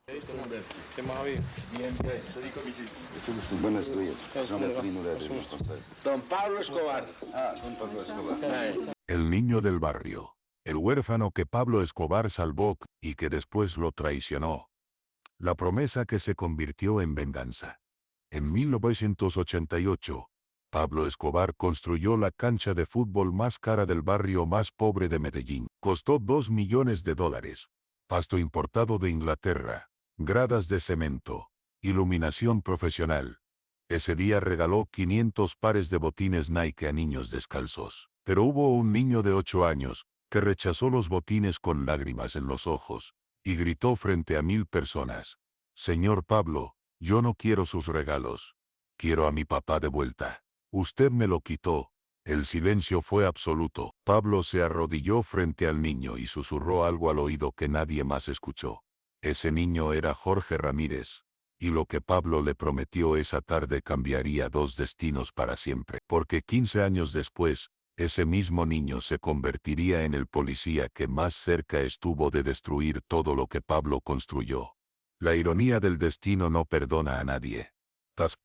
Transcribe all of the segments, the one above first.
¿Qué más ha habido? Buenos días. Don Pablo Escobar. Don Pablo Escobar. El niño del barrio. El huérfano que Pablo Escobar salvó y que después lo traicionó. La promesa que se convirtió en venganza. En 1988, Pablo Escobar construyó la cancha de fútbol más cara del barrio más pobre de Medellín. Costó $2 millones. Pasto importado de Inglaterra, gradas de cemento, iluminación profesional. Ese día regaló 500 pares de botines Nike a niños descalzos. Pero hubo un niño de 8 años, que rechazó los botines con lágrimas en los ojos, y gritó frente a 1000 personas: «Señor Pablo, yo no quiero sus regalos. Quiero a mi papá de vuelta. Usted me lo quitó». El silencio fue absoluto. Pablo se arrodilló frente al niño y susurró algo al oído que nadie más escuchó. Ese niño era Jorge Ramírez. Y lo que Pablo le prometió esa tarde cambiaría 2 destinos para siempre. Porque 15 años después, ese mismo niño se convertiría en el policía que más cerca estuvo de destruir todo lo que Pablo construyó. La ironía del destino no perdona a nadie.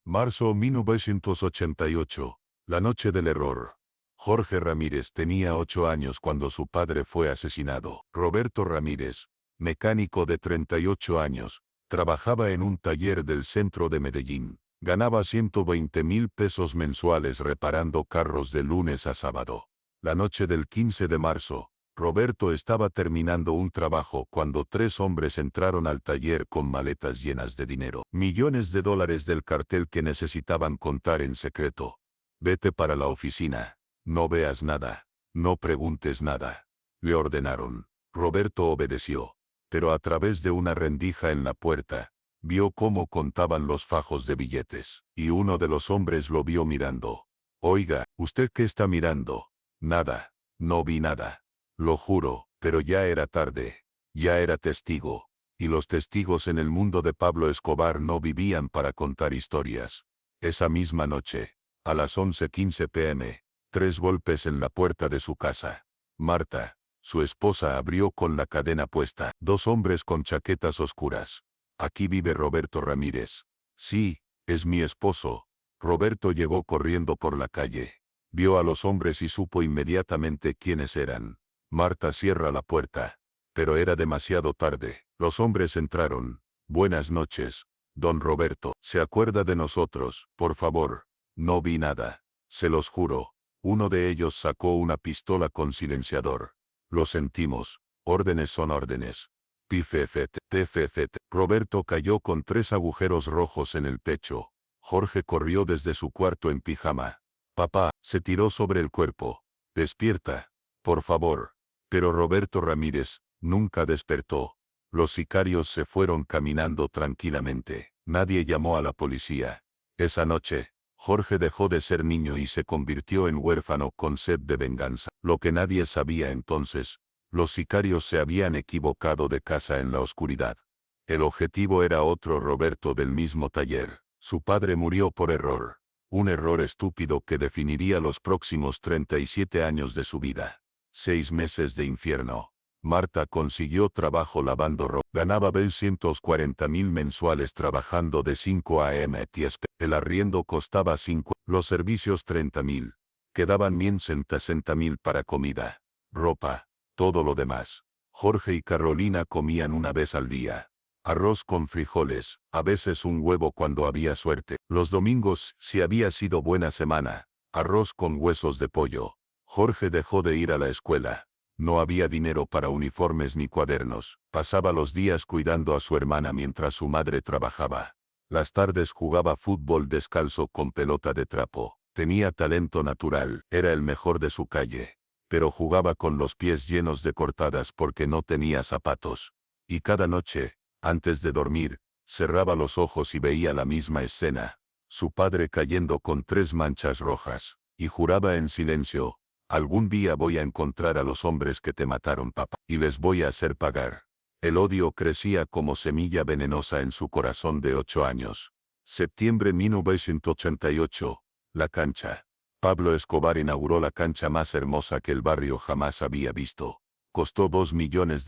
Marzo 1988, la noche del error. Jorge Ramírez tenía 8 años cuando su padre fue asesinado. Roberto Ramírez, mecánico de 38 años, trabajaba en un taller del centro de Medellín. Ganaba 120,000 pesos mensuales reparando carros de lunes a sábado. La noche del 15 de marzo, Roberto estaba terminando un trabajo cuando 3 hombres entraron al taller con maletas llenas de dinero. Millones de dólares del cartel que necesitaban contar en secreto. «Vete para la oficina. No veas nada. No preguntes nada», le ordenaron. Roberto obedeció. Pero a través de una rendija en la puerta, vio cómo contaban los fajos de billetes. Y uno de los hombres lo vio mirando. «Oiga, ¿usted qué está mirando?» «Nada. No vi nada. Lo juro», pero ya era tarde. Ya era testigo. Y los testigos en el mundo de Pablo Escobar no vivían para contar historias. Esa misma noche, a las 11:15 p.m., 3 golpes en la puerta de su casa. Marta, su esposa, abrió con la cadena puesta. 2 hombres con chaquetas oscuras. «Aquí vive Roberto Ramírez». «Sí, es mi esposo». Roberto llegó corriendo por la calle. Vio a los hombres y supo inmediatamente quiénes eran. Marta cierra la puerta. Pero era demasiado tarde. Los hombres entraron. «Buenas noches, don Roberto. ¿Se acuerda de nosotros, por favor?» «No vi nada. Se los juro». Uno de ellos sacó una pistola con silenciador. «Lo sentimos. Órdenes son órdenes». Pifefet, tefefet. Roberto cayó con 3 agujeros rojos en el pecho. Jorge corrió desde su cuarto en pijama. «Papá», se tiró sobre el cuerpo. «Despierta, por favor». Pero Roberto Ramírez nunca despertó. Los sicarios se fueron caminando tranquilamente. Nadie llamó a la policía. Esa noche, Jorge dejó de ser niño y se convirtió en huérfano con sed de venganza. Lo que nadie sabía entonces: los sicarios se habían equivocado de casa en la oscuridad. El objetivo era otro Roberto del mismo taller. Su padre murió por error. Un error estúpido que definiría los próximos 37 años de su vida. 6 meses de infierno. Marta consiguió trabajo lavando ropa. Ganaba 240,000 mensuales trabajando de 5 a.m. a 10 p.m. El arriendo costaba 5. Los servicios 30,000. Quedaban 160,000 para comida, ropa, todo lo demás. Jorge y Carolina comían una vez al día. Arroz con frijoles, a veces un huevo cuando había suerte. Los domingos, si había sido buena semana, arroz con huesos de pollo. Jorge dejó de ir a la escuela. No había dinero para uniformes ni cuadernos. Pasaba los días cuidando a su hermana mientras su madre trabajaba. Las tardes jugaba fútbol descalzo con pelota de trapo. Tenía talento natural, era el mejor de su calle. Pero jugaba con los pies llenos de cortadas porque no tenía zapatos. Y cada noche, antes de dormir, cerraba los ojos y veía la misma escena. Su padre cayendo con 3 manchas rojas. Y juraba en silencio: «Algún día voy a encontrar a los hombres que te mataron, papá, y les voy a hacer pagar». El odio crecía como semilla venenosa en su corazón de 8 años. Septiembre 1988. La cancha. Pablo Escobar inauguró la cancha más hermosa que el barrio jamás había visto. Costó $2 millones.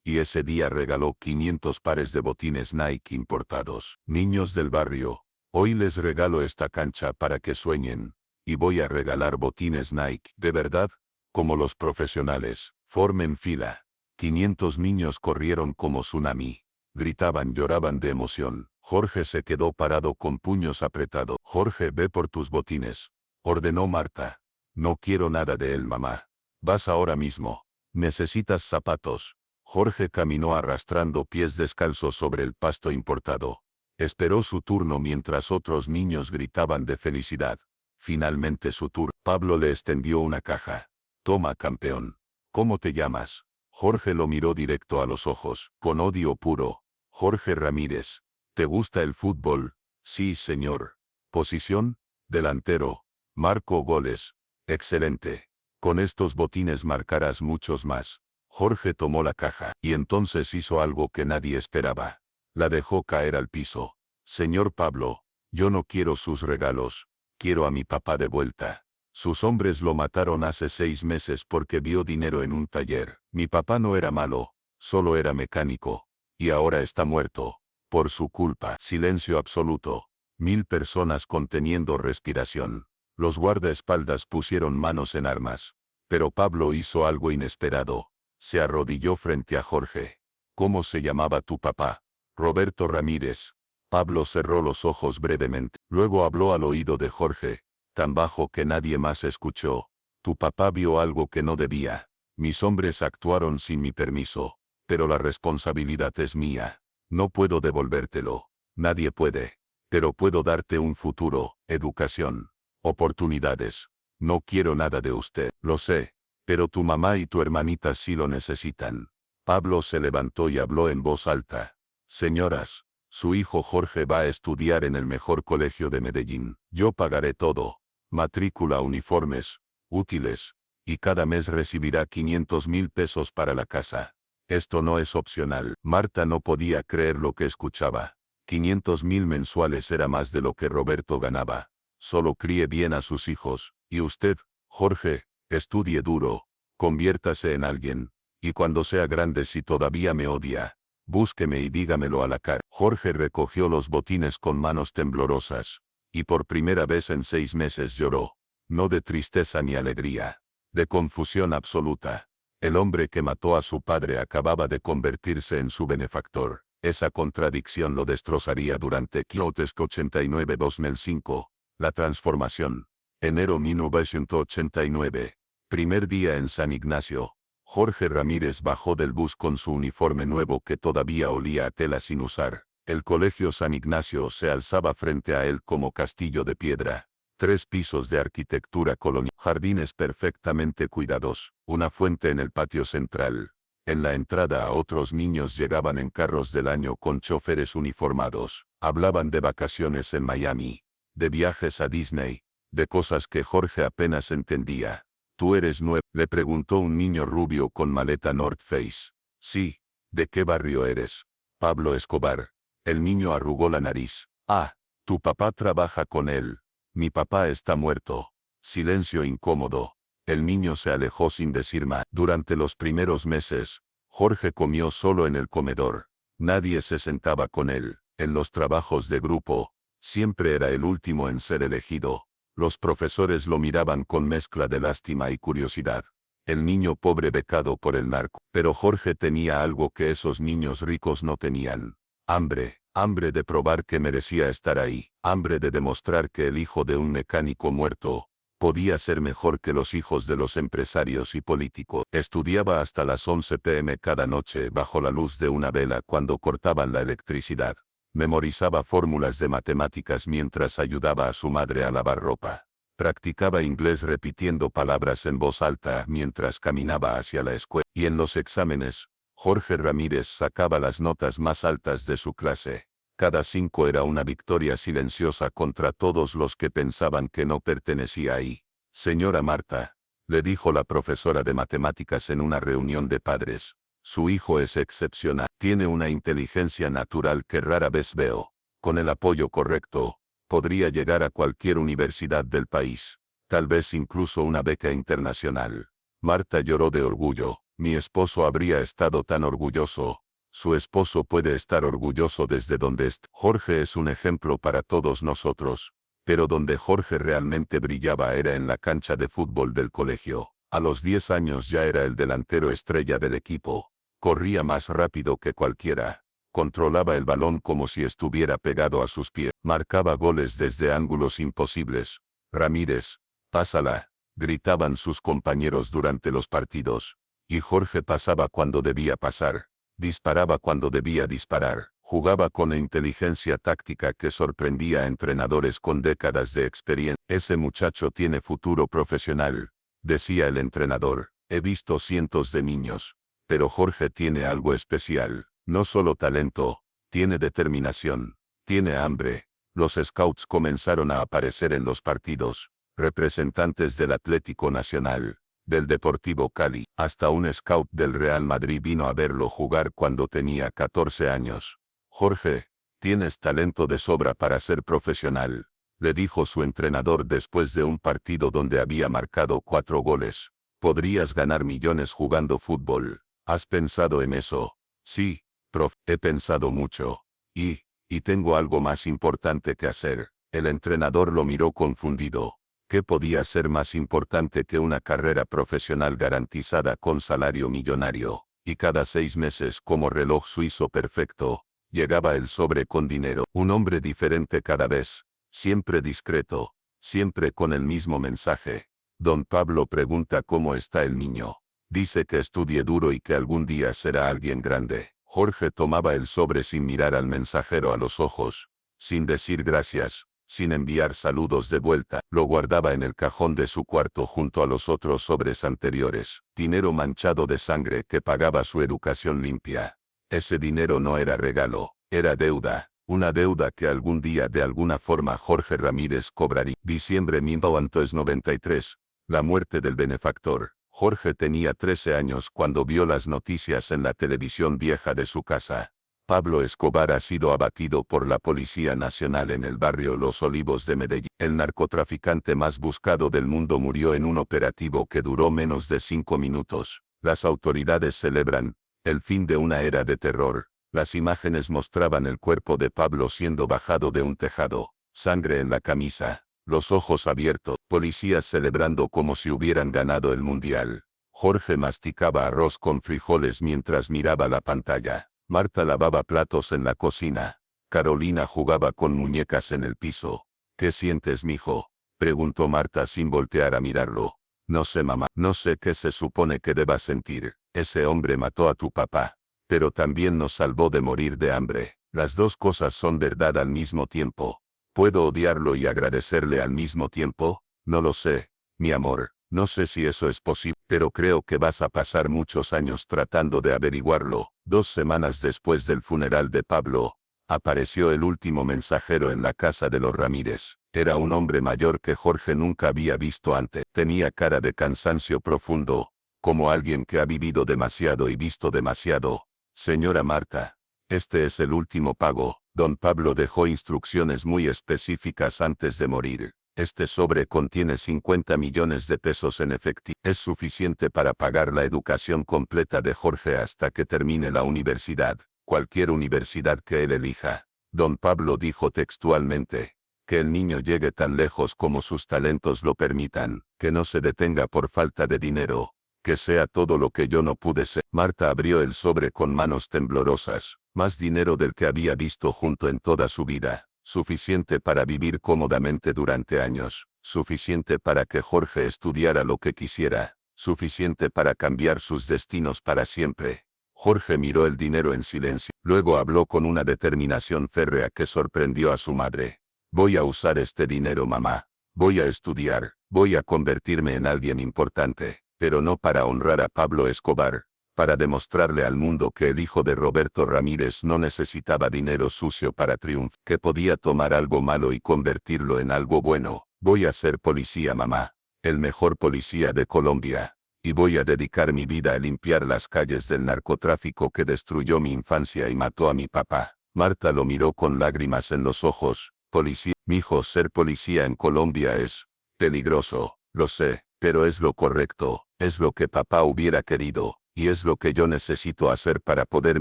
y ese día regaló 500 pares de botines Nike importados. Niños del barrio, hoy les regalo esta cancha para que sueñen, y voy a regalar botines Nike. ¿De verdad? Como los profesionales. Formen fila. 500 niños corrieron como tsunami. Gritaban, lloraban de emoción. Jorge se quedó parado con puños apretados. Jorge, ve por tus botines, ordenó Marta. No quiero nada de él, mamá. Vas ahora mismo. Necesitas zapatos. Jorge caminó arrastrando pies descalzos sobre el pasto importado. Esperó su turno mientras otros niños gritaban de felicidad. Finalmente su turno. Pablo le extendió una caja. Toma, campeón. ¿Cómo te llamas? Jorge lo miró directo a los ojos, con odio puro. Jorge Ramírez. ¿Te gusta el fútbol? Sí, señor. Posición: delantero. Marco goles. Excelente. Con estos botines marcarás muchos más. Jorge tomó la caja, y entonces hizo algo que nadie esperaba. La dejó caer al piso. Señor Pablo, yo no quiero sus regalos. Quiero a mi papá de vuelta. Sus hombres lo mataron hace 6 meses porque vio dinero en un taller. Mi papá no era malo, solo era mecánico. Y ahora está muerto. Por su culpa. Silencio absoluto. 1000 personas conteniendo respiración. Los guardaespaldas pusieron manos en armas. Pero Pablo hizo algo inesperado. Se arrodilló frente a Jorge. ¿Cómo se llamaba tu papá? Roberto Ramírez. Pablo cerró los ojos brevemente. Luego habló al oído de Jorge, tan bajo que nadie más escuchó. Tu papá vio algo que no debía. Mis hombres actuaron sin mi permiso. Pero la responsabilidad es mía. No puedo devolvértelo. Nadie puede. Pero puedo darte un futuro, educación, oportunidades. No quiero nada de usted, lo sé. Pero tu mamá y tu hermanita sí lo necesitan. Pablo se levantó y habló en voz alta. Señoras, su hijo Jorge va a estudiar en el mejor colegio de Medellín. Yo pagaré todo. Matrícula, uniformes, útiles. Y cada mes recibirá 500.000 pesos para la casa. Esto no es opcional. Marta no podía creer lo que escuchaba. 500.000 mensuales era más de lo que Roberto ganaba. Solo críe bien a sus hijos. Y usted, Jorge, estudie duro. Conviértase en alguien. Y cuando sea grande, si todavía me odia, búsqueme y dígamelo a la cara. Jorge recogió los botines con manos temblorosas. Y por primera vez en 6 meses lloró. No de tristeza ni alegría. De confusión absoluta. El hombre que mató a su padre acababa de convertirse en su benefactor. Esa contradicción lo destrozaría durante Kiotesk 89-2005. La transformación. Enero 1989. Primer día en San Ignacio. Jorge Ramírez bajó del bus con su uniforme nuevo que todavía olía a tela sin usar. El colegio San Ignacio se alzaba frente a él como castillo de piedra. 3 pisos de arquitectura colonial. Jardines perfectamente cuidados. Una fuente en el patio central. En la entrada a otros niños llegaban en carros del año con choferes uniformados. Hablaban de vacaciones en Miami. De viajes a Disney. De cosas que Jorge apenas entendía. ¿Tú eres nuevo?, le preguntó un niño rubio con maleta North Face. Sí. ¿De qué barrio eres? Pablo Escobar. El niño arrugó la nariz. Ah, tu papá trabaja con él. Mi papá está muerto. Silencio incómodo. El niño se alejó sin decir más. Durante los primeros meses, Jorge comió solo en el comedor. Nadie se sentaba con él. En los trabajos de grupo, siempre era el último en ser elegido. Los profesores lo miraban con mezcla de lástima y curiosidad. El niño pobre becado por el narco. Pero Jorge tenía algo que esos niños ricos no tenían. Hambre. Hambre de probar que merecía estar ahí. Hambre de demostrar que el hijo de un mecánico muerto podía ser mejor que los hijos de los empresarios y políticos. Estudiaba hasta las 11 p.m. cada noche bajo la luz de una vela cuando cortaban la electricidad. Memorizaba fórmulas de matemáticas mientras ayudaba a su madre a lavar ropa. Practicaba inglés repitiendo palabras en voz alta mientras caminaba hacia la escuela. Y en los exámenes, Jorge Ramírez sacaba las notas más altas de su clase. Cada 5 era una victoria silenciosa contra todos los que pensaban que no pertenecía ahí. Señora Marta, le dijo la profesora de matemáticas en una reunión de padres. Su hijo es excepcional. Tiene una inteligencia natural que rara vez veo. Con el apoyo correcto, podría llegar a cualquier universidad del país. Tal vez incluso una beca internacional. Marta lloró de orgullo. Mi esposo habría estado tan orgulloso. Su esposo puede estar orgulloso desde donde está. Jorge es un ejemplo para todos nosotros. Pero donde Jorge realmente brillaba era en la cancha de fútbol del colegio. A los 10 años ya era el delantero estrella del equipo. Corría más rápido que cualquiera. Controlaba el balón como si estuviera pegado a sus pies. Marcaba goles desde ángulos imposibles. Ramírez, pásala, gritaban sus compañeros durante los partidos. Y Jorge pasaba cuando debía pasar. Disparaba cuando debía disparar. Jugaba con inteligencia táctica que sorprendía a entrenadores con décadas de experiencia. Ese muchacho tiene futuro profesional, decía el entrenador. He visto cientos de niños. Pero Jorge tiene algo especial. No solo talento, tiene determinación, tiene hambre. Los scouts comenzaron a aparecer en los partidos. Representantes del Atlético Nacional, del Deportivo Cali, hasta un scout del Real Madrid vino a verlo jugar cuando tenía 14 años. Jorge, tienes talento de sobra para ser profesional, le dijo su entrenador después de un partido donde había marcado 4 goles. Podrías ganar millones jugando fútbol. ¿Has pensado en eso? Sí, prof, he pensado mucho. Y tengo algo más importante que hacer. El entrenador lo miró confundido. ¿Qué podía ser más importante que una carrera profesional garantizada con salario millonario? Y cada 6 meses, como reloj suizo perfecto, llegaba el sobre con dinero. Un hombre diferente cada vez, siempre discreto, siempre con el mismo mensaje. Don Pablo pregunta cómo está el niño. Dice que estudie duro y que algún día será alguien grande. Jorge tomaba el sobre sin mirar al mensajero a los ojos, sin decir gracias, sin enviar saludos de vuelta. Lo guardaba en el cajón de su cuarto junto a los otros sobres anteriores. Dinero manchado de sangre que pagaba su educación limpia. Ese dinero no era regalo, era deuda. Una deuda que algún día de alguna forma Jorge Ramírez cobraría. Diciembre 1993. La muerte del benefactor. Jorge tenía 13 años cuando vio las noticias en la televisión vieja de su casa. Pablo Escobar ha sido abatido por la Policía Nacional en el barrio Los Olivos de Medellín. El narcotraficante más buscado del mundo murió en un operativo que duró menos de 5 minutos. Las autoridades celebran el fin de una era de terror. Las imágenes mostraban el cuerpo de Pablo siendo bajado de un tejado, sangre en la camisa, los ojos abiertos, policías celebrando como si hubieran ganado el mundial. Jorge masticaba arroz con frijoles mientras miraba la pantalla. Marta lavaba platos en la cocina. Carolina jugaba con muñecas en el piso. ¿Qué sientes, mijo?, preguntó Marta sin voltear a mirarlo. No sé, mamá. No sé qué se supone que debas sentir. Ese hombre mató a tu papá, pero también nos salvó de morir de hambre. Las dos cosas son verdad al mismo tiempo. ¿Puedo odiarlo y agradecerle al mismo tiempo? No lo sé, mi amor. No sé si eso es posible, pero creo que vas a pasar muchos años tratando de averiguarlo. 2 semanas después del funeral de Pablo, apareció el último mensajero en la casa de los Ramírez. Era un hombre mayor que Jorge nunca había visto antes. Tenía cara de cansancio profundo, como alguien que ha vivido demasiado y visto demasiado. Señora Marta, este es el último pago. Don Pablo dejó instrucciones muy específicas antes de morir. Este sobre contiene 50 millones de pesos en efectivo. Es suficiente para pagar la educación completa de Jorge hasta que termine la universidad, cualquier universidad que él elija. Don Pablo dijo textualmente, que el niño llegue tan lejos como sus talentos lo permitan, que no se detenga por falta de dinero, que sea todo lo que yo no pude ser. Marta abrió el sobre con manos temblorosas, más dinero del que había visto junto en toda su vida. Suficiente para vivir cómodamente durante años, suficiente para que Jorge estudiara lo que quisiera, suficiente para cambiar sus destinos para siempre. Jorge miró el dinero en silencio, luego habló con una determinación férrea que sorprendió a su madre. Voy a usar este dinero, mamá. Voy a estudiar, voy a convertirme en alguien importante, pero no para honrar a Pablo Escobar. Para demostrarle al mundo que el hijo de Roberto Ramírez no necesitaba dinero sucio para triunfar, que podía tomar algo malo y convertirlo en algo bueno. Voy a ser policía, mamá, el mejor policía de Colombia, y voy a dedicar mi vida a limpiar las calles del narcotráfico que destruyó mi infancia y mató a mi papá. Marta lo miró con lágrimas en los ojos. Policía, mijo, ser policía en Colombia es peligroso, lo sé, pero es lo correcto, es lo que papá hubiera querido. y es lo que yo necesito hacer para poder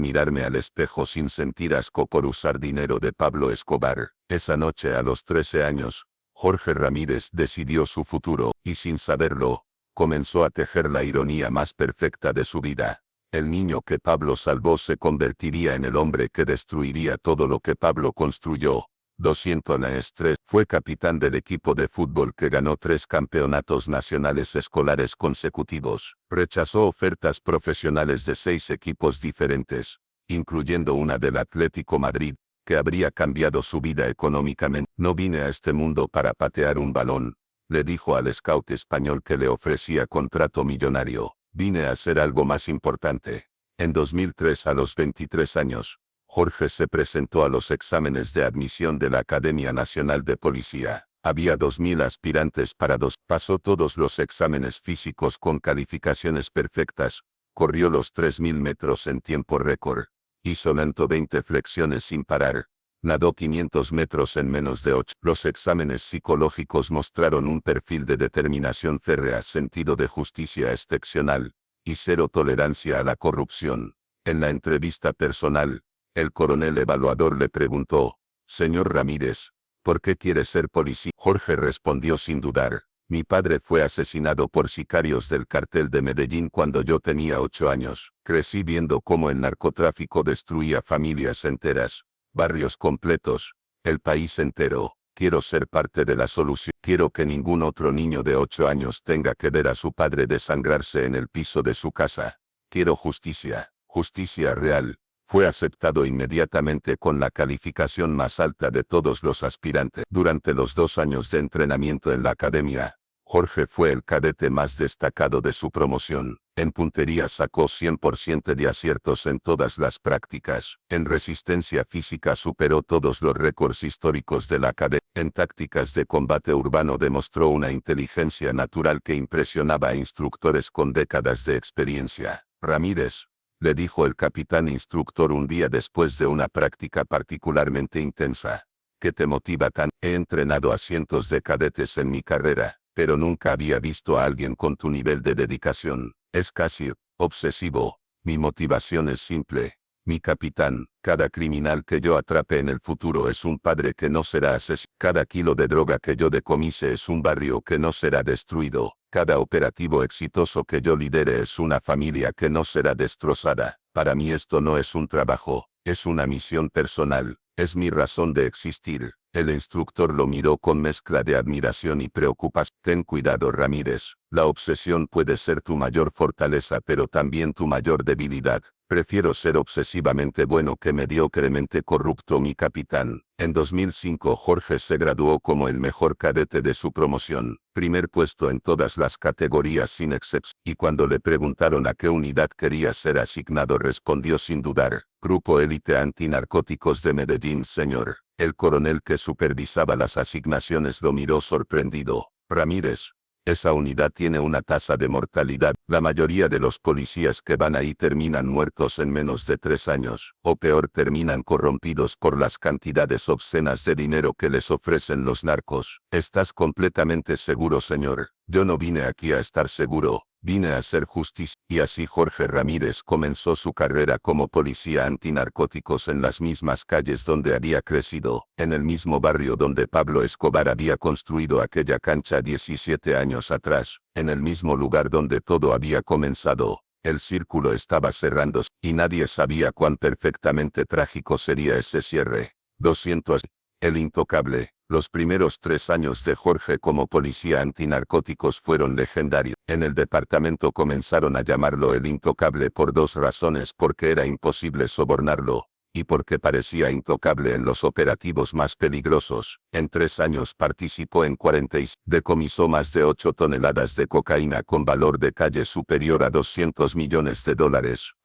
mirarme al espejo sin sentir asco por usar dinero de Pablo Escobar. Esa noche a los 13 años, Jorge Ramírez decidió su futuro, y sin saberlo, comenzó a tejer la ironía más perfecta de su vida. El niño que Pablo salvó se convertiría en el hombre que destruiría todo lo que Pablo construyó. 203. Fue capitán del equipo de fútbol que ganó 3 campeonatos nacionales escolares consecutivos. Rechazó ofertas profesionales de 6 equipos diferentes, incluyendo una del Atlético Madrid, que habría cambiado su vida económicamente. No vine a este mundo para patear un balón, le dijo al scout español que le ofrecía contrato millonario. Vine a hacer algo más importante. En 2003, a los 23 años, Jorge se presentó a los exámenes de admisión de la Academia Nacional de Policía. Había 2.000 aspirantes para pasó todos los exámenes físicos con calificaciones perfectas, corrió los 3.000 metros en tiempo récord, hizo 120 flexiones sin parar, nadó 500 metros en menos de 8. Los exámenes psicológicos mostraron un perfil de determinación férrea, sentido de justicia excepcional, y cero tolerancia a la corrupción. En la entrevista personal, el coronel evaluador le preguntó: «Señor Ramírez, ¿por qué quiere ser policía?». Jorge respondió sin dudar: «Mi padre fue asesinado por sicarios del cartel de Medellín cuando yo tenía 8 años. Crecí viendo cómo el narcotráfico destruía familias enteras, barrios completos, el país entero. Quiero ser parte de la solución. Quiero que ningún otro niño de 8 años tenga que ver a su padre desangrarse en el piso de su casa. Quiero justicia, justicia real». Fue aceptado inmediatamente con la calificación más alta de todos los aspirantes. Durante los 2 años de entrenamiento en la academia, Jorge fue el cadete más destacado de su promoción. En puntería sacó 100% de aciertos en todas las prácticas. En resistencia física superó todos los récords históricos de la academia. En tácticas de combate urbano demostró una inteligencia natural que impresionaba a instructores con décadas de experiencia. «Ramírez», le dijo el capitán instructor un día después de una práctica particularmente intensa, «¿qué te motiva tan? He entrenado a cientos de cadetes en mi carrera, pero nunca había visto a alguien con tu nivel de dedicación. Es casi obsesivo. Mi motivación es simple. Mi capitán, cada criminal que yo atrape en el futuro es un padre que no será asesinado. Cada kilo de droga que yo decomise es un barrio que no será destruido. Cada operativo exitoso que yo lidere es una familia que no será destrozada. Para mí esto no es un trabajo, es una misión personal, es mi razón de existir». El instructor lo miró con mezcla de admiración y preocupación. «Ten cuidado, Ramírez. La obsesión puede ser tu mayor fortaleza pero también tu mayor debilidad. Prefiero ser obsesivamente bueno que mediocremente corrupto, mi capitán». En 2005 Jorge se graduó como el mejor cadete de su promoción, primer puesto en todas las categorías sin excepción, y cuando le preguntaron a qué unidad quería ser asignado respondió sin dudar: «Grupo Élite Antinarcóticos de Medellín, señor». El coronel que supervisaba las asignaciones lo miró sorprendido. «Ramírez, esa unidad tiene una tasa de mortalidad. La mayoría de los policías que van ahí terminan muertos en menos de 3 años, o peor, terminan corrompidos por las cantidades obscenas de dinero que les ofrecen los narcos». «¿Estás completamente seguro, señor?». «Yo no vine aquí a estar seguro, vine a hacer justicia». Y así Jorge Ramírez comenzó su carrera como policía antinarcóticos en las mismas calles donde había crecido, en el mismo barrio donde Pablo Escobar había construido aquella cancha 17 años atrás, en el mismo lugar donde todo había comenzado. El círculo estaba cerrándose, y nadie sabía cuán perfectamente trágico sería ese cierre. 200. El intocable. Los primeros 3 años de Jorge como policía antinarcóticos fueron legendarios. En el departamento comenzaron a llamarlo el intocable por 2 razones: porque era imposible sobornarlo, y porque parecía intocable en los operativos más peligrosos. En 3 años participó en 46, decomisó más de 8 toneladas de cocaína con valor de calle superior a $200 millones,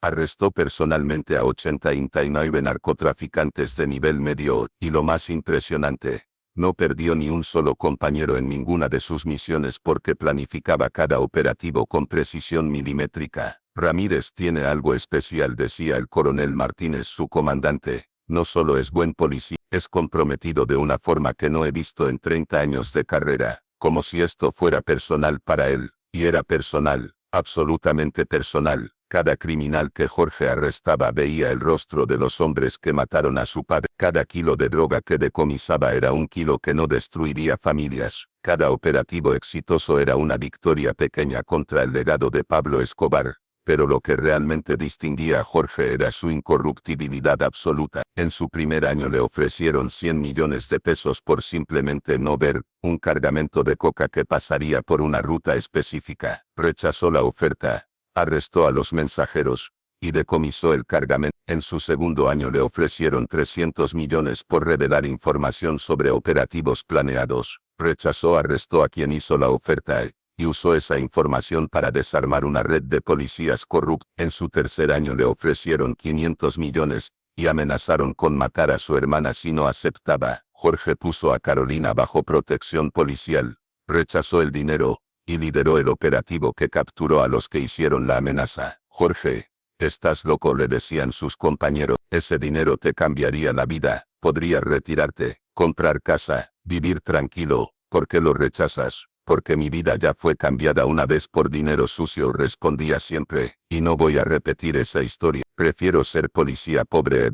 arrestó personalmente a 89 narcotraficantes de nivel medio, y lo más impresionante, no perdió ni un solo compañero en ninguna de sus misiones porque planificaba cada operativo con precisión milimétrica. «Ramírez tiene algo especial», decía el coronel Martínez, su comandante. «No solo es buen policía, es comprometido de una forma que no he visto en 30 años de carrera, como si esto fuera personal para él». Y era personal, absolutamente personal. Cada criminal que Jorge arrestaba veía el rostro de los hombres que mataron a su padre. Cada kilo de droga que decomisaba era un kilo que no destruiría familias. Cada operativo exitoso era una victoria pequeña contra el legado de Pablo Escobar. Pero lo que realmente distinguía a Jorge era su incorruptibilidad absoluta. En su primer año le ofrecieron 100 millones de pesos por simplemente no ver un cargamento de coca que pasaría por una ruta específica. Rechazó la oferta, arrestó a los mensajeros y decomisó el cargamento. En su segundo año le ofrecieron 300 millones por revelar información sobre operativos planeados. Rechazó, arrestó a quien hizo la oferta y usó esa información para desarmar una red de policías corruptos. En su tercer año le ofrecieron 500 millones y amenazaron con matar a su hermana si no aceptaba. Jorge puso a Carolina bajo protección policial, rechazó el dinero y lideró el operativo que capturó a los que hicieron la amenaza. Jorge, estás loco, le decían sus compañeros. Ese dinero te cambiaría la vida, podrías retirarte, comprar casa, vivir tranquilo. ¿Por qué lo rechazas? Porque mi vida ya fue cambiada una vez por dinero sucio, respondía siempre, y no voy a repetir esa historia. Prefiero ser policía pobre.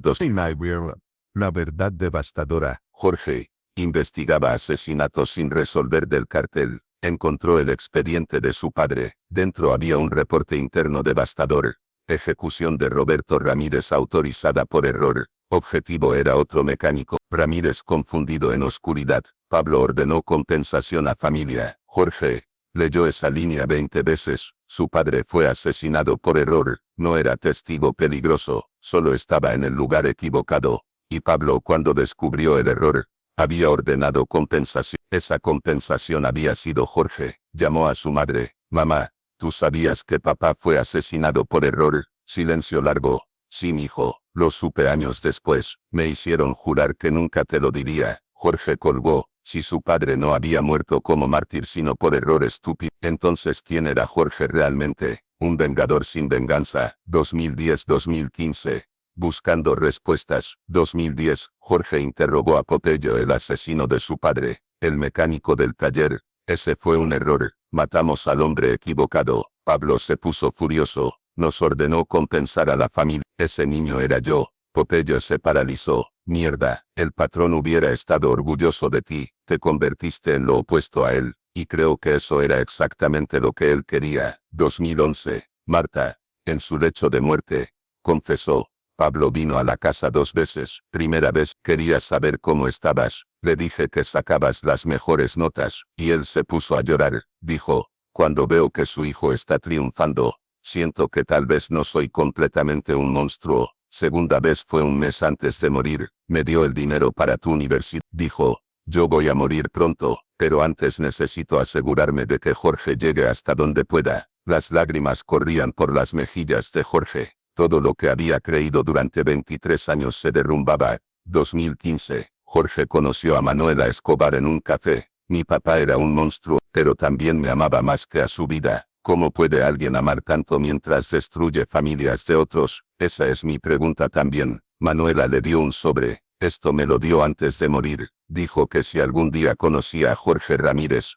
La verdad devastadora. Jorge investigaba asesinatos sin resolver del cartel. Encontró el expediente de su padre. Dentro había un reporte interno devastador. Ejecución de Roberto Ramírez autorizada por error. Objetivo era otro mecánico. Ramírez confundido en oscuridad. Pablo ordenó compensación a familia. Jorge leyó esa línea 20 veces. Su padre fue asesinado por error. No era testigo peligroso. Solo estaba en el lugar equivocado. Y Pablo, cuando descubrió el error, había ordenado compensación. Esa compensación había sido Jorge. Llamó a su madre. Mamá, ¿tú sabías que papá fue asesinado por error? Silencio largo. Sí, mijo, lo supe años después. Me hicieron jurar que nunca te lo diría. Jorge colgó. Si su padre no había muerto como mártir sino por error estúpido, entonces ¿quién era Jorge realmente? Un vengador sin venganza. 2010-2015. Buscando respuestas. 2010. Jorge interrogó a Popello, el asesino de su padre, el mecánico del taller. Ese fue un error. Matamos al hombre equivocado. Pablo se puso furioso. Nos ordenó compensar a la familia. Ese niño era yo. Popello se paralizó. Mierda, el patrón hubiera estado orgulloso de ti. Te convertiste en lo opuesto a él. Y creo que eso era exactamente lo que él quería. 2011. Marta, en su lecho de muerte, confesó. Pablo vino a la casa 2 veces. Primera vez, quería saber cómo estabas. Le dije que sacabas las mejores notas. Y él se puso a llorar. Dijo, cuando veo que su hijo está triunfando, siento que tal vez no soy completamente un monstruo. Segunda vez fue un mes antes de morir. Me dio el dinero para tu universidad. Dijo, yo voy a morir pronto, pero antes necesito asegurarme de que Jorge llegue hasta donde pueda. Las lágrimas corrían por las mejillas de Jorge. Todo lo que había creído durante 23 años se derrumbaba. 2015. Jorge conoció a Manuela Escobar en un café. Mi papá era un monstruo, pero también me amaba más que a su vida. ¿Cómo puede alguien amar tanto mientras destruye familias de otros? Esa es mi pregunta también. Manuela le dio un sobre. Esto me lo dio antes de morir. Dijo que si algún día conocía a Jorge Ramírez,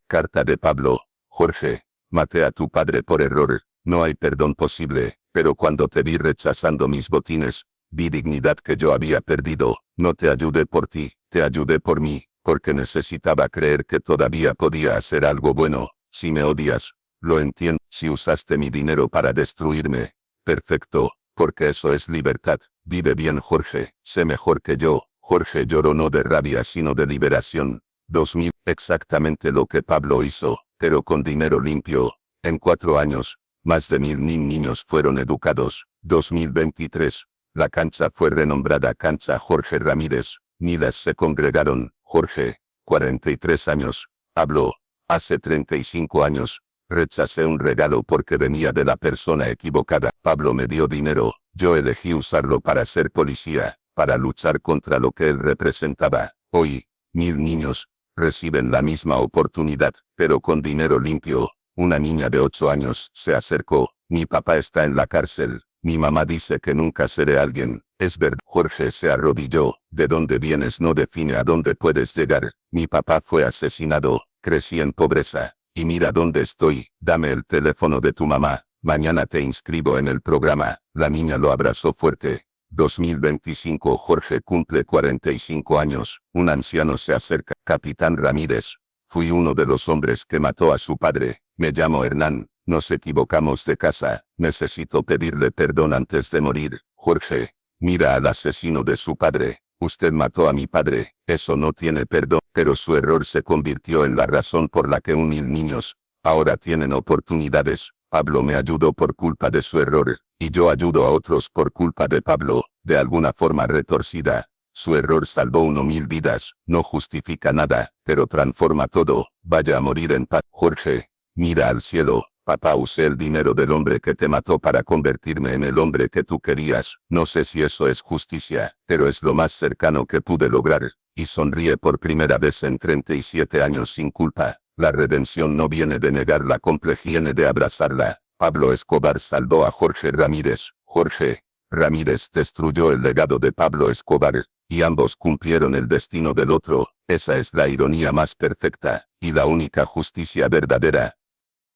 Carta de Pablo. Jorge, maté a tu padre por error. No hay perdón posible, pero cuando te vi rechazando mis botines, vi dignidad que yo había perdido. No te ayudé por ti, te ayudé por mí, porque necesitaba creer que todavía podía hacer algo bueno. Si me odias, lo entiendo. Si usaste mi dinero para destruirme, perfecto, porque eso es libertad. Vive bien, Jorge, sé mejor que yo. Jorge lloró no de rabia sino de liberación. 2000, exactamente lo que Pablo hizo, pero con dinero limpio. En 4 años, más de 1000 niños fueron educados. 2023, la cancha fue renombrada Cancha Jorge Ramírez. Miles se congregaron. Jorge, 43 años, habló. Hace 35 años, rechacé un regalo porque venía de la persona equivocada. Pablo me dio dinero. Yo elegí usarlo para ser policía, para luchar contra lo que él representaba. Hoy, 1000 niños reciben la misma oportunidad, pero con dinero limpio. Una niña de 8 años se acercó. Mi papá está en la cárcel. Mi mamá dice que nunca seré alguien. Es verdad. Jorge se arrodilló. De dónde vienes no define a dónde puedes llegar. Mi papá fue asesinado. Crecí en pobreza. Y mira dónde estoy. Dame el teléfono de tu mamá. Mañana te inscribo en el programa. La niña lo abrazó fuerte. 2025 Jorge cumple 45 años. Un anciano se acerca. Capitán Ramírez. Fui uno de los hombres que mató a su padre. Me llamo Hernán. Nos equivocamos de casa. Necesito pedirle perdón antes de morir. Jorge. Mira al asesino de su padre. Usted mató a mi padre. Eso no tiene perdón. Pero su error se convirtió en la razón por la que 1000 niños ahora tienen oportunidades. Pablo me ayudó por culpa de su error, y yo ayudo a otros por culpa de Pablo, de alguna forma retorcida. Su error salvó 1000 vidas, no justifica nada, pero transforma todo. Vaya a morir en paz. Jorge, mira al cielo. Papá, usé el dinero del hombre que te mató para convertirme en el hombre que tú querías. No sé si eso es justicia, pero es lo más cercano que pude lograr. Y sonríe por primera vez en 37 años sin culpa. La redención no viene de negarla, viene de abrazarla. Pablo Escobar salvó a Jorge Ramírez. Jorge Ramírez destruyó el legado de Pablo Escobar, y ambos cumplieron el destino del otro. Esa es la ironía más perfecta, y la única justicia verdadera.